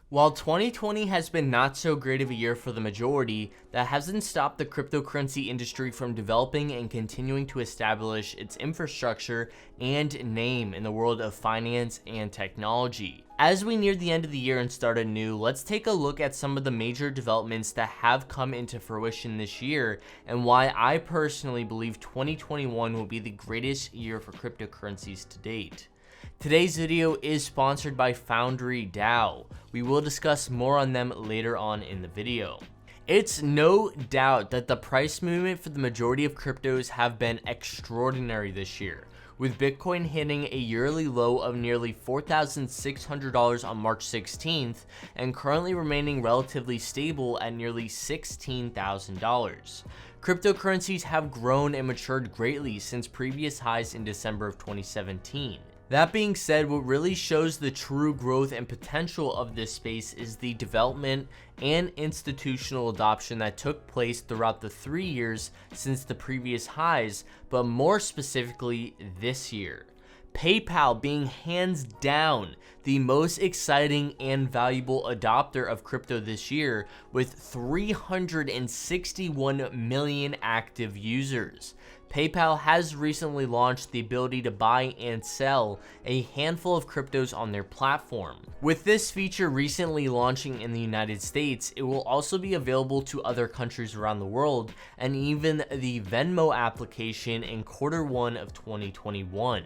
While 2020 has been not so great of a year for the majority, that hasn't stopped the cryptocurrency industry from developing and continuing to establish its infrastructure and name in the world of finance and technology. As we near the end of the year and start anew, let's take a look at some of the major developments that have come into fruition this year and why I personally believe 2021 will be the greatest year for cryptocurrencies to date. Today's video is sponsored by Foundry DAO. We will discuss more on them later on in the video. It's no doubt that the price movement for the majority of cryptos have been extraordinary this year, with Bitcoin hitting a yearly low of nearly $4,600 on March 16th and currently remaining relatively stable at nearly $16,000. Cryptocurrencies have grown and matured greatly since previous highs in December of 2017. That being said, what really shows the true growth and potential of this space is the development and institutional adoption that took place throughout the 3 years since the previous highs, but more specifically this year. PayPal being hands down the most exciting and valuable adopter of crypto this year, with 361 million active users. PayPal has recently launched the ability to buy and sell a handful of cryptos on their platform. With this feature recently launching in the United States, it will also be available to other countries around the world, and even the Venmo application in Q1 of 2021.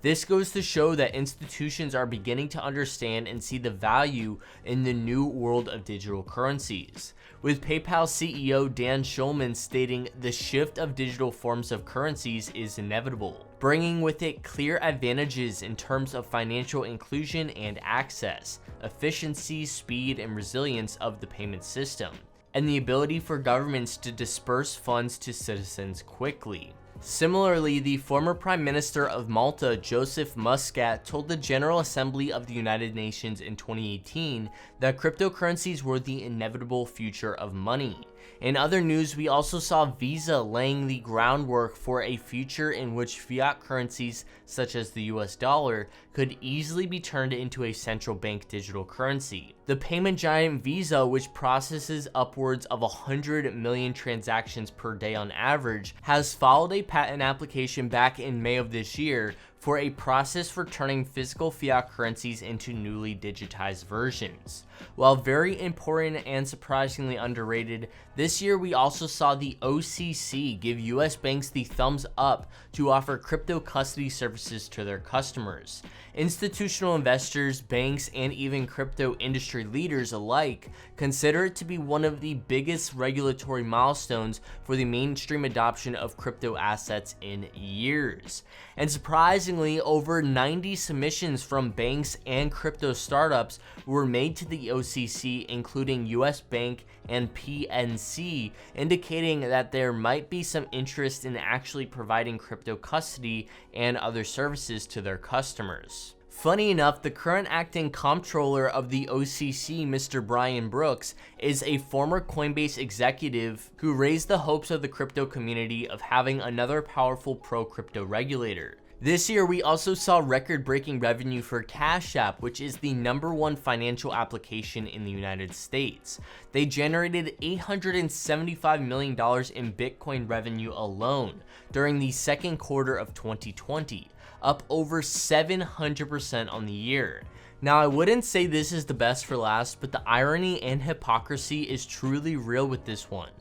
This goes to show that institutions are beginning to understand and see the value in the new world of digital currencies, with PayPal CEO Dan Schulman stating the shift of digital forms of currencies is inevitable, bringing with it clear advantages in terms of financial inclusion and access, efficiency, speed, and resilience of the payment system, and the ability for governments to disperse funds to citizens quickly. Similarly, the former Prime Minister of Malta, Joseph Muscat, told the General Assembly of the United Nations in 2018 that cryptocurrencies were the inevitable future of money. In other news, we also saw Visa laying the groundwork for a future in which fiat currencies such as the US dollar could easily be turned into a central bank digital currency. The payment giant Visa, which processes upwards of 100 million transactions per day on average, has filed a patent application back in May of this year for a process for turning physical fiat currencies into newly digitized versions. While very important and surprisingly underrated, this year we also saw the OCC give US banks the thumbs up to offer crypto custody services to their customers. Institutional investors, banks, and even crypto industry leaders alike consider it to be one of the biggest regulatory milestones for the mainstream adoption of crypto assets in years. And surprisingly, over 90 submissions from banks and crypto startups were made to the OCC, including US Bank and PNC, indicating that there might be some interest in actually providing crypto custody and other services to their customers. Funny enough, the current acting comptroller of the OCC, Mr. Brian Brooks, is a former Coinbase executive who raised the hopes of the crypto community of having another powerful pro-crypto regulator. This year, we also saw record-breaking revenue for Cash App, which is the #1 financial application in the United States. They generated $875 million in Bitcoin revenue alone during the second quarter of 2020, up over 700% on the year. Now, I wouldn't say this is the best for last, but the irony and hypocrisy is truly real with this one.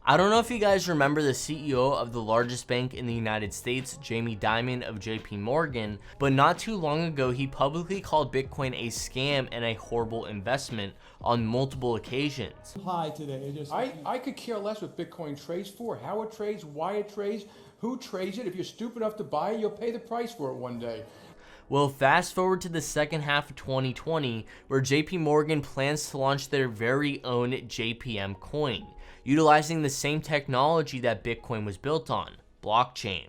I don't know if you guys remember the CEO of the largest bank in the United States, Jamie Dimon of JP Morgan, but not too long ago he publicly called Bitcoin a scam and a horrible investment on multiple occasions. High today. I could care less what Bitcoin trades for, how it trades, why it trades, who trades it. If you're stupid enough to buy it, you'll pay the price for it one day. Well, fast forward to the second half of 2020, where JP Morgan plans to launch their very own JPM coin, utilizing the same technology that Bitcoin was built on, blockchain.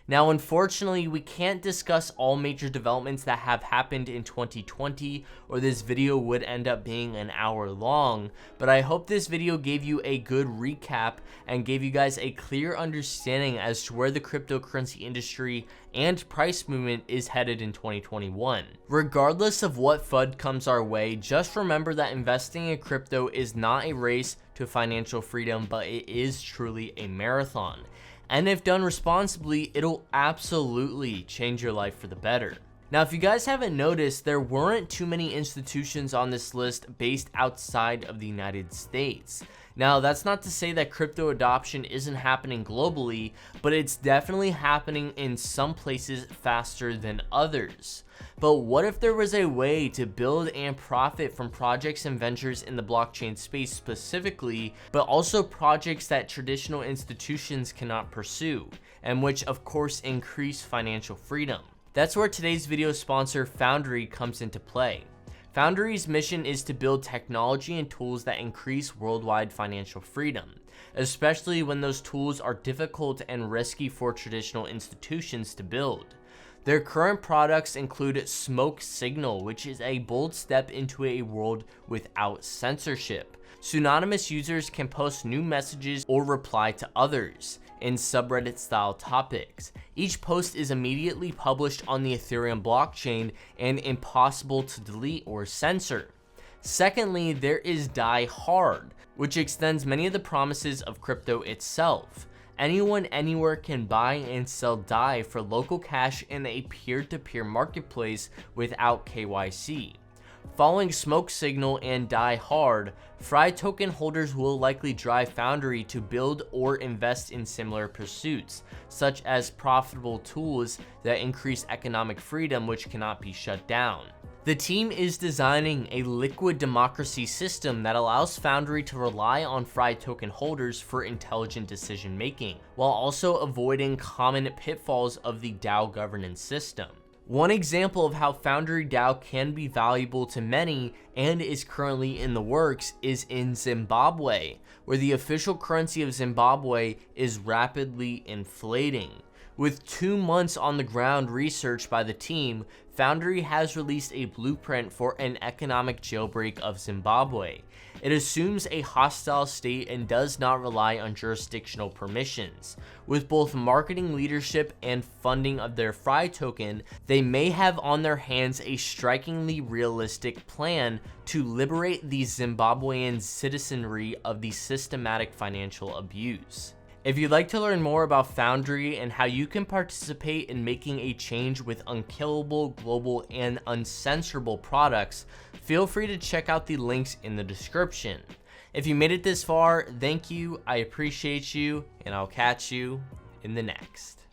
Now, unfortunately, we can't discuss all major developments that have happened in 2020, or this video would end up being an hour long, but I hope this video gave you a good recap and gave you guys a clear understanding as to where the cryptocurrency industry and price movement is headed in 2021. Regardless of what FUD comes our way, just remember that investing in crypto is not a race to financial freedom, but it is truly a marathon. And if done responsibly, it'll absolutely change your life for the better. Now, if you guys haven't noticed, there weren't too many institutions on this list based outside of the United States. Now, that's not to say that crypto adoption isn't happening globally, but it's definitely happening in some places faster than others. But what if there was a way to build and profit from projects and ventures in the blockchain space specifically, but also projects that traditional institutions cannot pursue, and which of course increase financial freedom? That's where today's video sponsor Foundry comes into play. Foundry's mission is to build technology and tools that increase worldwide financial freedom, especially when those tools are difficult and risky for traditional institutions to build. Their current products include Smoke Signal, which is a bold step into a world without censorship. Pseudonymous users can post new messages or reply to others in subreddit-style topics. Each post is immediately published on the Ethereum blockchain and impossible to delete or censor. Secondly, there is Die Hard, which extends many of the promises of crypto itself. Anyone anywhere can buy and sell DAI for local cash in a peer-to-peer marketplace without KYC. Following Smoke Signal and Die Hard, Fry token holders will likely drive Foundry to build or invest in similar pursuits, such as profitable tools that increase economic freedom which cannot be shut down. The team is designing a liquid democracy system that allows Foundry to rely on Fry token holders for intelligent decision making, while also avoiding common pitfalls of the DAO governance system. One example of how Foundry DAO can be valuable to many and is currently in the works is in Zimbabwe, where the official currency of Zimbabwe is rapidly inflating. With 2 months on the ground research by the team, Foundry has released a blueprint for an economic jailbreak of Zimbabwe. It assumes a hostile state and does not rely on jurisdictional permissions. With both marketing leadership and funding of their Fry token, they may have on their hands a strikingly realistic plan to liberate the Zimbabwean citizenry of the systematic financial abuse. If you'd like to learn more about Foundry and how you can participate in making a change with unkillable, global, and uncensorable products, feel free to check out the links in the description. If you made it this far, thank you, I appreciate you, and I'll catch you in the next.